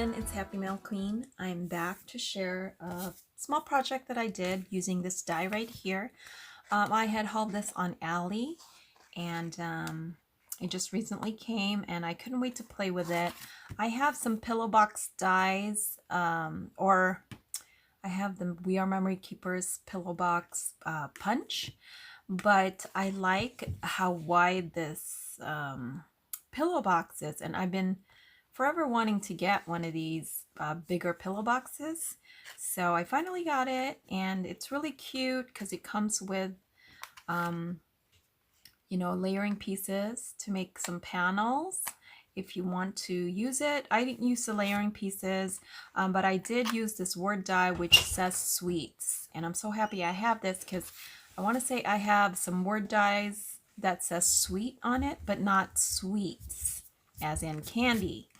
everyone, it's HappyMailQueen. I'm back to share a small project that I did using this die right here. I had hauled this on Ally, and it just recently came and I couldn't wait to play with it. I have some pillow box dies, or I have the We Are Memory Keepers pillow box punch, but I like how wide this pillow box is, and I've been forever wanting to get one of these bigger pillow boxes. So I finally got it, and it's really cute because it comes with you know, layering pieces to make some panels if you want to use it. I didn't use the layering pieces, but I did use this word die which says sweets, and I'm so happy I have this because I want to say I have some word dies that says sweet on it, but not sweets as in candy.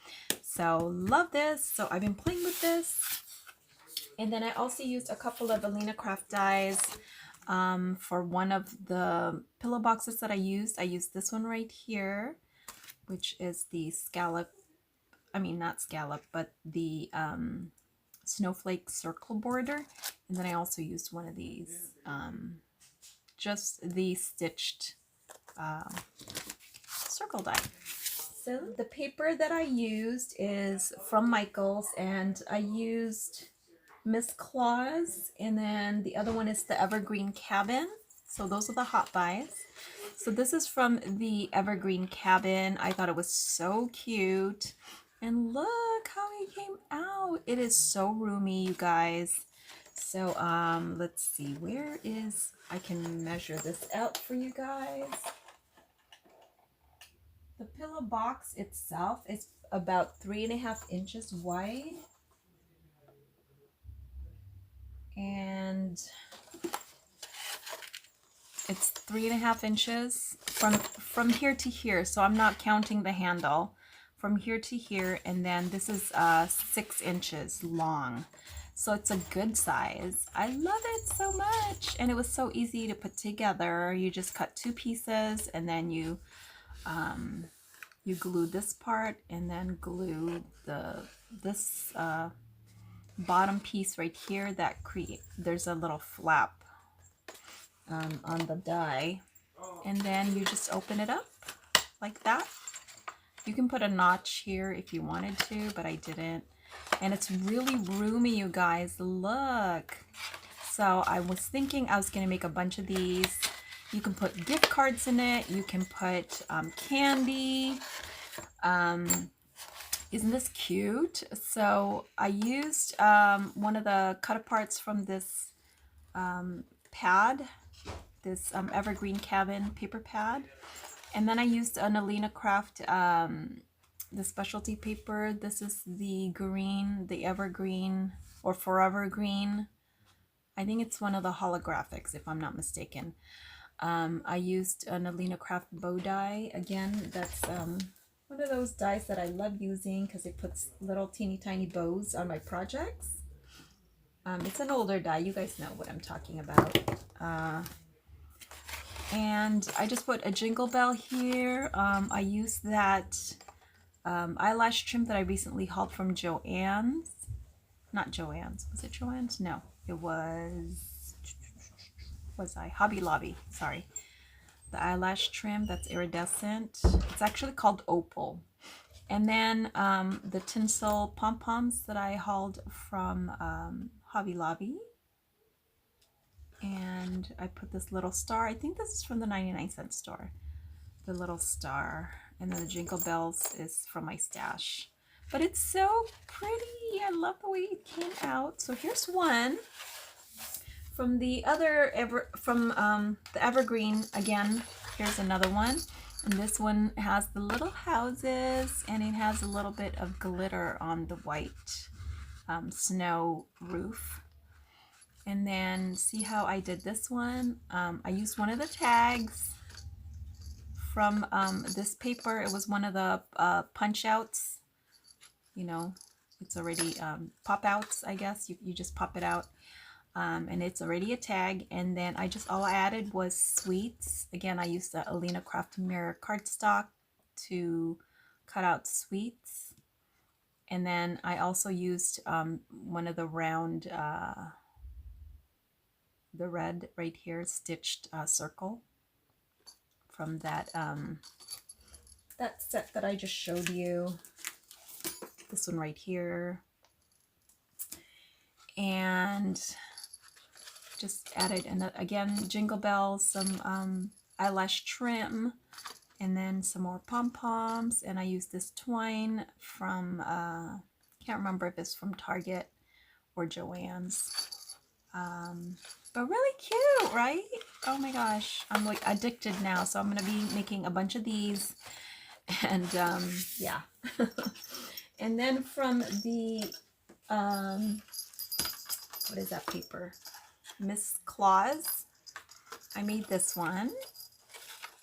So love this. So I've been playing with this, and then I also used a couple of Alina Craft dies for one of the pillow boxes that I used. I used this one right here, which is the scallop, I mean not scallop, but the snowflake circle border. And then I also used one of these, just the stitched circle die. So the paper that I used is from Michaels, and I used Miss Claus, and then the other one is the Evergreen Cabin. So those are the hot buys. So this is from the Evergreen Cabin. I thought it was so cute, and look how it came out. It is so roomy, you guys. So let's see, where is, I can measure this out for you guys. The pillow box itself is about 3.5 inches wide, and it's 3.5 inches from here to here. So I'm not counting the handle, from here to here, and then this is 6 inches long. So it's a good size. I love it so much, and it was so easy to put together. You just cut 2 pieces, and then you glue this part, and then glue this bottom piece right here that there's a little flap on the die, and then you just open it up like that. You can put a notch here if you wanted to, but I didn't. And it's really roomy, you guys. Look. So I was thinking I was gonna make a bunch of these. You can put gift cards in it. You can put candy. Isn't this cute? So I used one of the cut aparts from this pad, this Evergreen Cabin paper pad, and then I used an Alina Craft, the specialty paper. This is the green, the Evergreen or Forever Green. I think it's one of the holographics, if I'm not mistaken. I used an Alina Craft bow die. Again, that's one of those dies that I love using because it puts little teeny tiny bows on my projects. It's an older die. You guys know what I'm talking about. And I just put a jingle bell here. I used that eyelash trim that I recently hauled from Joann's. Not Joann's. Was it Joann's? No, it was Hobby Lobby. Sorry. The eyelash trim that's iridescent. It's actually called Opal. And then the tinsel pom-poms that I hauled from Hobby Lobby. And I put this little star. I think this is from the 99-cent store. The little star. And then the jingle bells is from my stash. But it's so pretty. I love the way it came out. So here's one from the other the Evergreen. Again, here's another one. And this one has the little houses, and it has a little bit of glitter on the white snow roof. And then see how I did this one. I used one of the tags from this paper. It was one of the punch outs. You know, it's already pop outs, I guess. You just pop it out. And it's already a tag. And then all I added was sweets. Again, I used the Alina Craft Mirror cardstock to cut out sweets. And then I also used one of the round, the red right here, stitched circle from that that set that I just showed you. This one right here. And just added, and again, jingle bells, some eyelash trim, and then some more pom-poms. And I used this twine from, can't remember if it's from Target or Joann's. But really cute, right? Oh my gosh, I'm like addicted now. So I'm gonna be making a bunch of these, and yeah. And then from the what is that paper? Miss Claus. I made this one.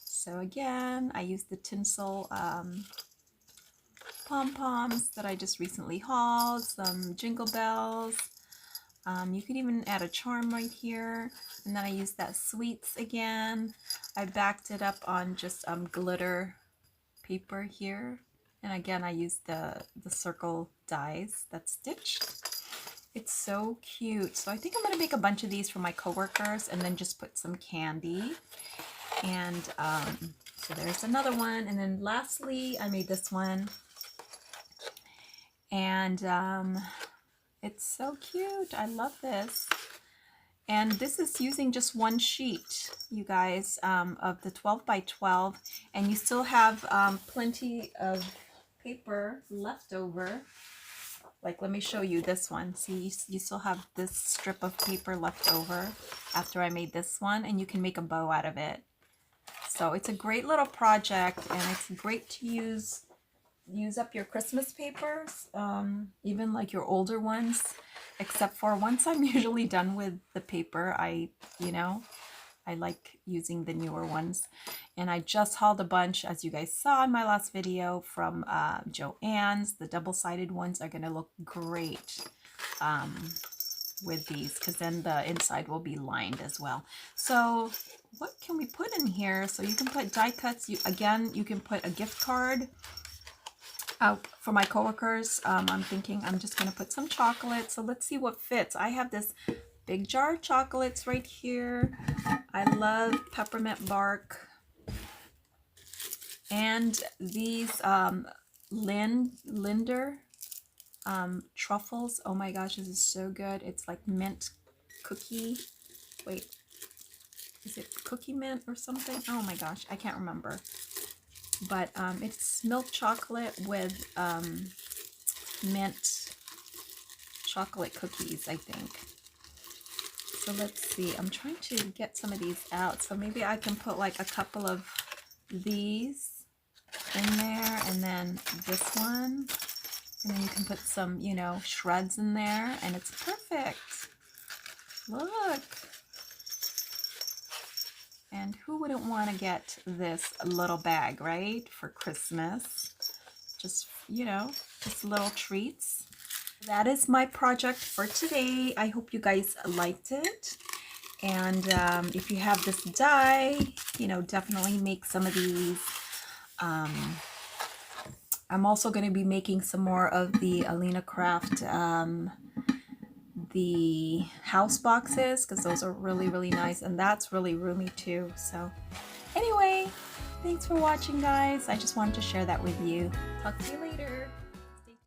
So again, I used the tinsel pom-poms that I just recently hauled, some jingle bells. You could even add a charm right here. And then I used that sweets again. I backed it up on just glitter paper here. And again, I used the circle dies that's stitched. It's so cute. So I think I'm going to make a bunch of these for my coworkers and then just put some candy. And so there's another one. And then lastly, I made this one. And it's so cute. I love this. And this is using just one sheet, you guys, of the 12 by 12. And you still have plenty of paper left over. Like, let me show you this one. See, you still have this strip of paper left over after I made this one, and you can make a bow out of it. So it's a great little project, and it's great to use up your Christmas papers, even like your older ones, except for once I'm usually done with the paper, I like using the newer ones. And I just hauled a bunch, as you guys saw in my last video, from Joann's. The double-sided ones are going to look great with these, because then the inside will be lined as well. So what can we put in here? So you can put die cuts. You can put a gift card for my coworkers. I'm thinking I'm just going to put some chocolate. So let's see what fits. I have this big jar of chocolates right here. I love peppermint bark. And these Linder truffles. Oh my gosh, this is so good. It's like mint cookie. Wait, is it cookie mint or something? Oh my gosh, I can't remember. But it's milk chocolate with mint chocolate cookies, I think. So let's see. I'm trying to get some of these out. So maybe I can put like a couple of these in there, and then this one, and then you can put some, shreds in there, and it's perfect. Look. And who wouldn't want to get this little bag, right, for Christmas? Just, just little treats. That is my project for today. I hope you guys liked it. And if you have this die, definitely make some of these. I'm also going to be making some more of the Alina Craft, the house boxes, because those are really, really nice. And that's really roomy too. So anyway, thanks for watching, guys. I just wanted to share that with you. Talk to you later.